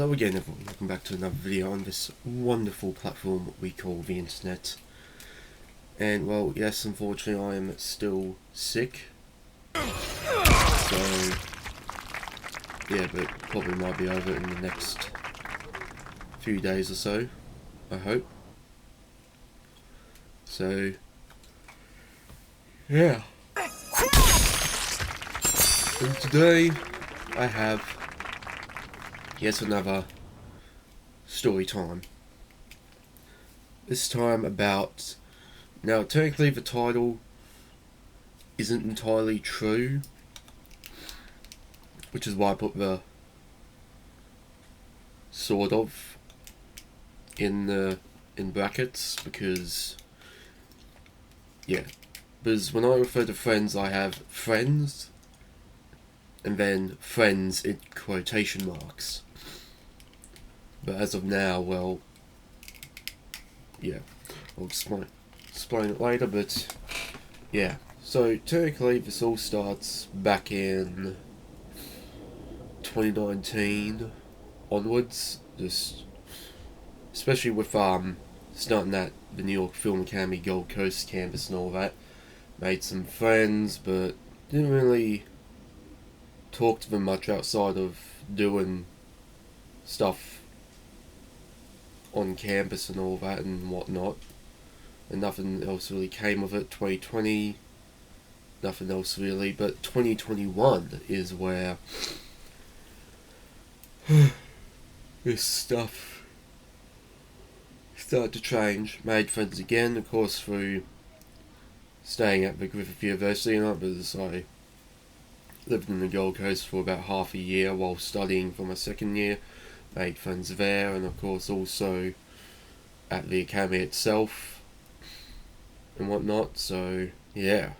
Hello again everyone, welcome back to another video on this wonderful platform we call the internet. And well, yes, unfortunately I am still sick. So, yeah, but probably might be over in the next few days or so, I hope. So, yeah. And today I have yet another story time. This time about... Now, technically the title isn't entirely true, which is why I put the sort of in brackets, because when I refer to friends I have friends and then friends in quotation marks. But as of now, well, yeah, I'll explain it later, but yeah. So technically this all starts back in 2019 onwards, just especially with starting at the New York Film Academy Gold Coast campus and all that. Made some friends, but didn't really talk to them much outside of doing stuff on campus and all that and whatnot, and nothing else really came of it. 2020, nothing else really, but 2021 is where this stuff started to change. Made friends again, of course, through staying at the Griffith University and others. I lived in the Gold Coast for about half a year while studying for my second year. Made friends there, and of course also at the academy itself and whatnot. So yeah,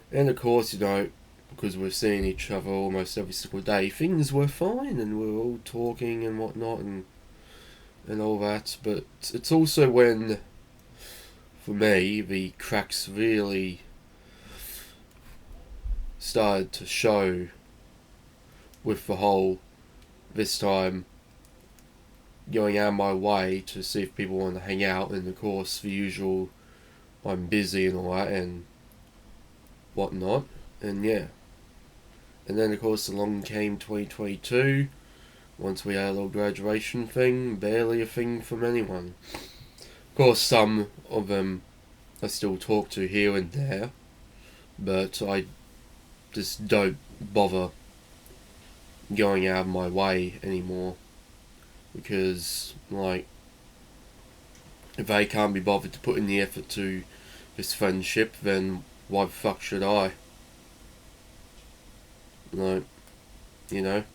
and of course, you know, because we're seeing each other almost every single day, things were fine and we were all talking and whatnot and all that. But it's also when, for me, the cracks really started to show with the whole, this time, going out of my way to see if people want to hang out, and of course the usual, I'm busy and all that and whatnot, and yeah. And then of course along came 2022, once we had a little graduation thing, barely a thing from anyone. Of course some of them I still talk to here and there, but I just don't bother going out of my way anymore, because like, if they can't be bothered to put in the effort to this friendship, then why the fuck should I? Like, you know,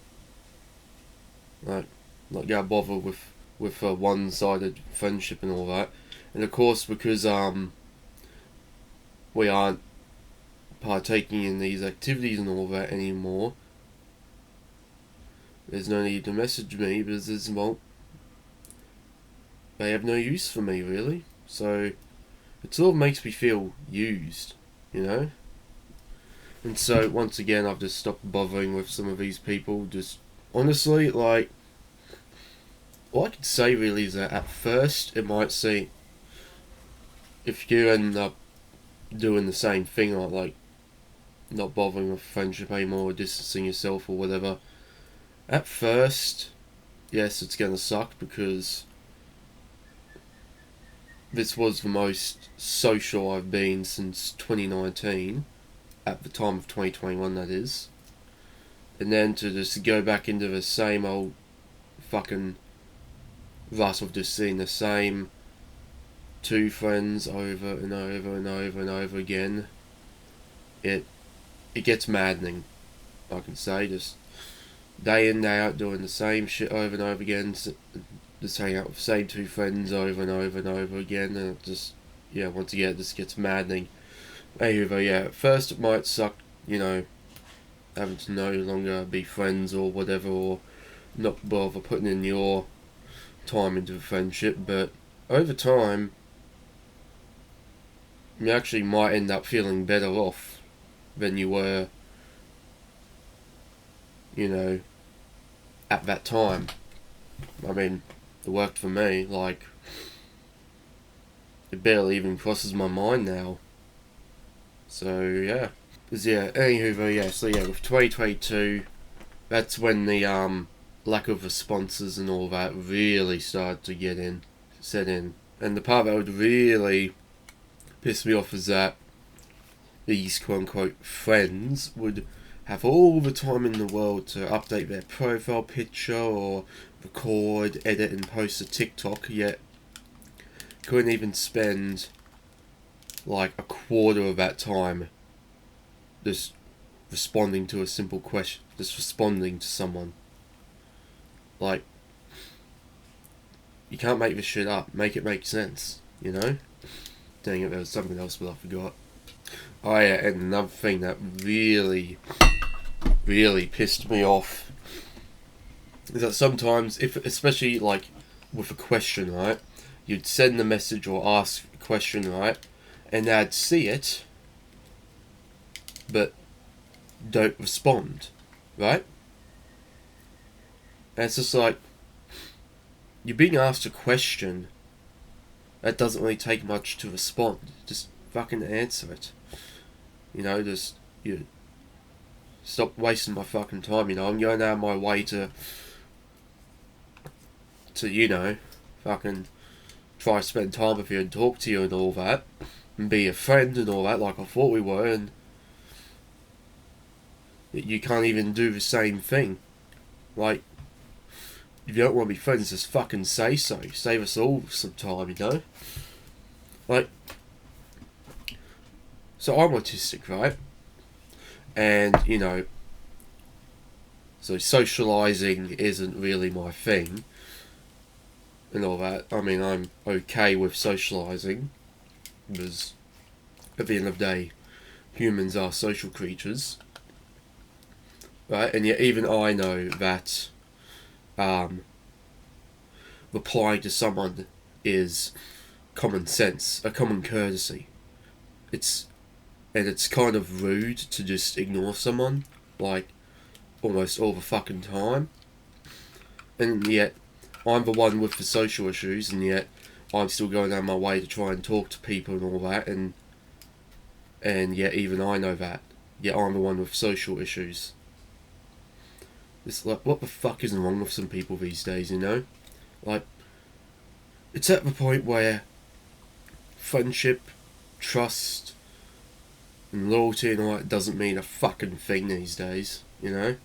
like, not gonna bother with a one-sided friendship and all that. And of course, because we aren't partaking in these activities and all that anymore, there's no need to message me, because well, they have no use for me really. So it sort of makes me feel used, you know. And so once again, I've just stopped bothering with some of these people. Just honestly, like, all I could say really is that at first it might seem, if you end up doing the same thing, like not bothering with friendship anymore, or distancing yourself or whatever, at first, yes, it's gonna suck, because this was the most social I've been since 2019, at the time of 2021 that is. And then to just go back into the same old fucking rut of just seeing the same two friends over and over and over and over again, it gets maddening, I can say. Just day in, day out, doing the same shit over and over again, just hanging out with the same two friends over and over and over again, and it just, yeah, once again, it just gets maddening. Anyway, yeah, at first it might suck, you know, having to no longer be friends or whatever, or not bother putting in your time into a friendship, but over time, you actually might end up feeling better off than you were, you know, at that time. I mean, it worked for me. Like, it barely even crosses my mind now. So yeah. Yeah, anywho, but yeah, so yeah, with 2022, that's when the lack of responses and all that really started to set in. And the part that would really piss me off is that these quote unquote friends would have all the time in the world to update their profile picture or record, edit, and post a TikTok, yet couldn't even spend like a quarter of that time just responding to a simple question, just responding to someone. Like, you can't make this shit up. Make it make sense, you know? Dang it, there was something else, but I forgot. Oh yeah, and another thing that really, really pissed me off is that sometimes, if especially like with a question, right? You'd send a message or ask a question, right? And they'd see it, but don't respond, right? And it's just like, you're being asked a question that doesn't really take much to respond. Just fucking answer it. You know, just, you stop wasting my fucking time, you know. I'm going out of my way to you know, fucking try to spend time with you and talk to you and all that, and be a friend and all that, like I thought we were, and you can't even do the same thing. Like, if you don't want to be friends, just fucking say so. Save us all some time, you know? Like, so I'm autistic, right? And, you know, so socialising isn't really my thing and all that. I mean, I'm okay with socialising because at the end of the day, humans are social creatures, right? And yet even I know that replying to someone is common sense, a common courtesy. It's kind of rude to just ignore someone, like, almost all the fucking time. And yet, I'm the one with the social issues, and yet I'm still going out of my way to try and talk to people and all that, and yet even I know that. Yet I'm the one with social issues. It's like, what the fuck is wrong with some people these days, you know? Like, it's at the point where friendship, trust, and loyalty and all that doesn't mean a fucking thing these days, you know?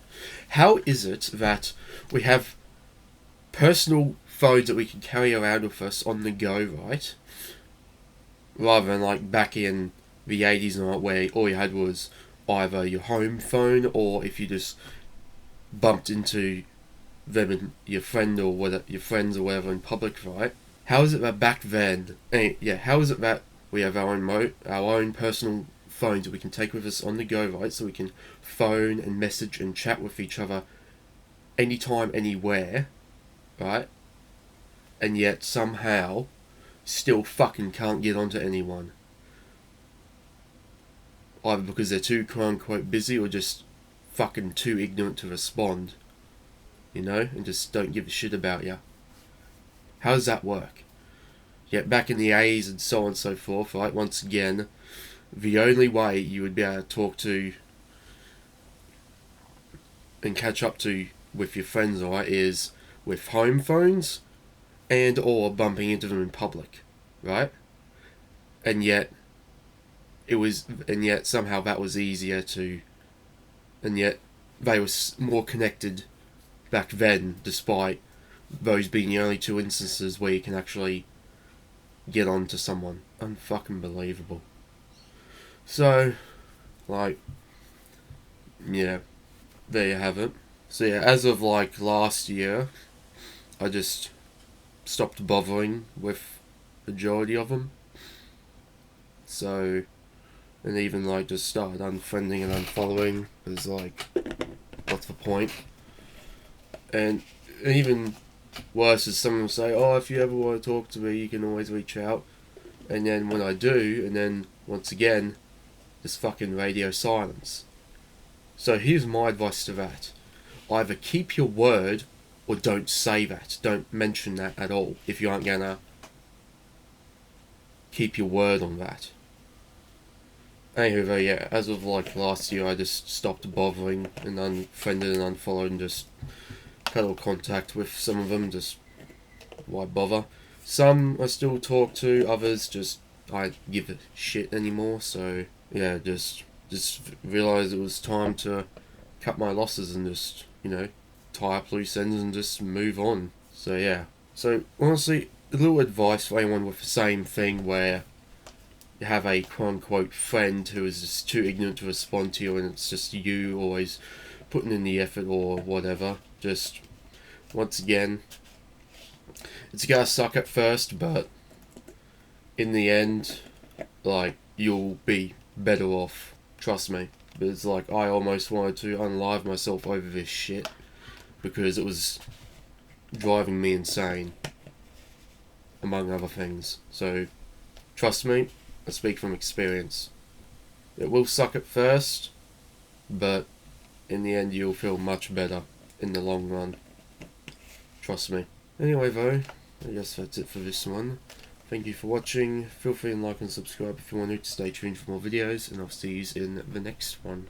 How is it that we have personal phones that we can carry around with us on the go, right? Rather than like back in the 80s and all that, where all you had was either your home phone, or if you just bumped into them and your friend or whatever, your friends or whatever in public, right? How is it that back then, how is it that we have our own personal phones that we can take with us on the go, right? So we can phone and message and chat with each other anytime, anywhere, right? And yet somehow still fucking can't get onto anyone. Either because they're too quote unquote busy or just fucking too ignorant to respond. You know? And just don't give a shit about you. How does that work? Yet back in the 80s and so on and so forth, right? Once again, the only way you would be able to talk to and catch up to with your friends, right, is with home phones and or bumping into them in public, right? And yet somehow that was easier to, and yet they were more connected back then, despite those being the only two instances where you can actually get on to someone. Unfucking believable. So, like, yeah, there you have it. So yeah, as of like last year, I just stopped bothering with the majority of them. So, and even like just started unfriending and unfollowing, because like, what's the point? And even worse is someone will say, oh, if you ever want to talk to me, you can always reach out. And then when I do, and then once again, just fucking radio silence. So here's my advice to that. Either keep your word or don't say that, don't mention that at all if you aren't gonna keep your word on that. Anywho, though, yeah, as of like last year, I just stopped bothering and unfriended and unfollowed and just cut all contact with some of them. Just why bother? Some I still talk to, others just I give a shit anymore. So yeah, just realised it was time to cut my losses and just tie up loose ends and just move on. So yeah. So honestly, a little advice for anyone with the same thing where you have a quote-unquote friend who is just too ignorant to respond to you and it's just you always putting in the effort or whatever. Just, once again, it's gonna suck at first, but in the end, like, you'll be better off. Trust me. But it's like, I almost wanted to unalive myself over this shit because it was driving me insane, among other things. So, trust me, I speak from experience. It will suck at first, but in the end you'll feel much better in the long run. Trust me. Anyway though, I guess that's it for this one. Thank you for watching. Feel free to like and subscribe if you want to. Stay tuned for more videos, and I'll see you in the next one.